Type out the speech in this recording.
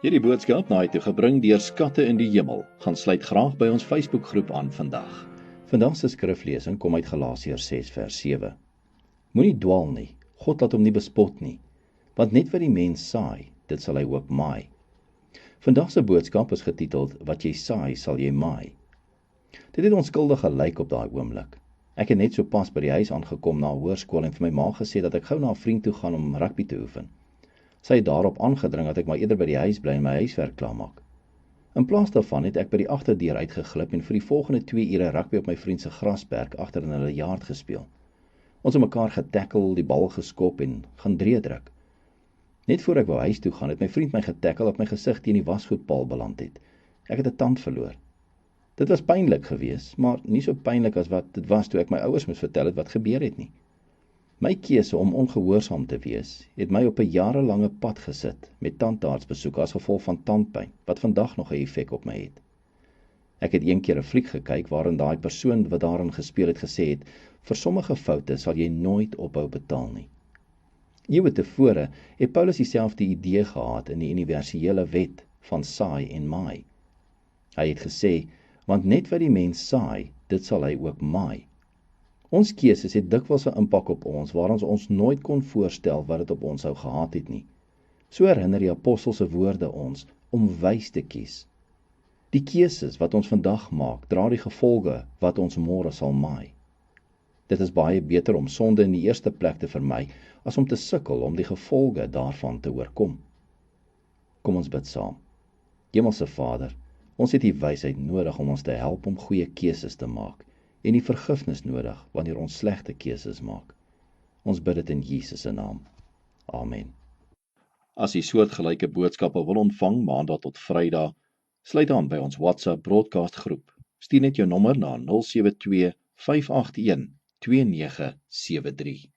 Hierdie boodskap na jou toe gebring deur Skatte in die Hemel. Gaan sluit graag by ons Facebookgroep aan vandag. Vandag se skriflesing kom uit Galasiërs 6 vers 7. Moenie dwaal nie, God laat hom nie bespot nie, want net wat die mens saai, dit sal hy ook maai. Vandag se boodskap is getiteld, wat jy saai, sal jy maai. Dit het onskuldig gelyk op daai oomblik. Ek het net so pas by die huis aangekom na hoërskool en vir my ma gesê dat ek gou na 'n vriend toe gaan om rugby te oefen. Sy het daarop aangedring dat ek maar eerder by die huis bly en my huiswerk klaarmaak. In plaas daarvan het ek by die agterdeur uitgeglip en vir die volgende 2 ure rugby op my vriend se grasperk agter in hulle yard gespeel. Ons het mekaar getackle, die bal geskop en gaan drie druk. Net voor ek wou huis toe gaan, het my vriend my getackle dat my gesig teen die wasgoedpaal beland het. Ek het 'n tand verloor. Dit was pynlik geweest, maar nie so pynlik as wat dit was toe ek my ouers moes vertel het wat gebeur het nie. My keuse om ongehoorsaam te wees, het my op 'n jarelange pad gesit met tandartsbesoeke as gevolg van tandpyn, wat vandag nog 'n effek op my het. Ek het een keer 'n fliek gekyk waarin daai persoon wat daarin gespeel het gesê het, vir sommige foute sal jy nooit ophou betaal nie. Eeue tevore het Paulus dieselfde idee gehad in die universele wet van saai en maai. Hy het gesê, want net wat die mens saai, dit sal hy ook maai. Ons keuses het dikwels 'n impak op ons, waar ons nooit kon voorstel wat dit op ons sou gehad het nie. So herinner die apostel se woorde ons om wys te kies. Die keuses wat ons vandag maak, dra die gevolge wat ons môre sal maai. Dit is baie beter om sonde in die eerste plek te vermy, as om te sukkel om die gevolge daarvan te oorkom. Kom ons bid saam. Hemelse Vader, ons het die wysheid nodig om ons te help om goeie keuses te maak, en die vergifnis nodig wanneer ons slegte keuses maak. Ons bid dit in Jesus se naam. Amen. As jy soortgelyke boodskappe wil ontvang Maandag tot Vrydag, sluit aan by ons WhatsApp broadcast groep. Stuur net jou nommer na 072 581 2973.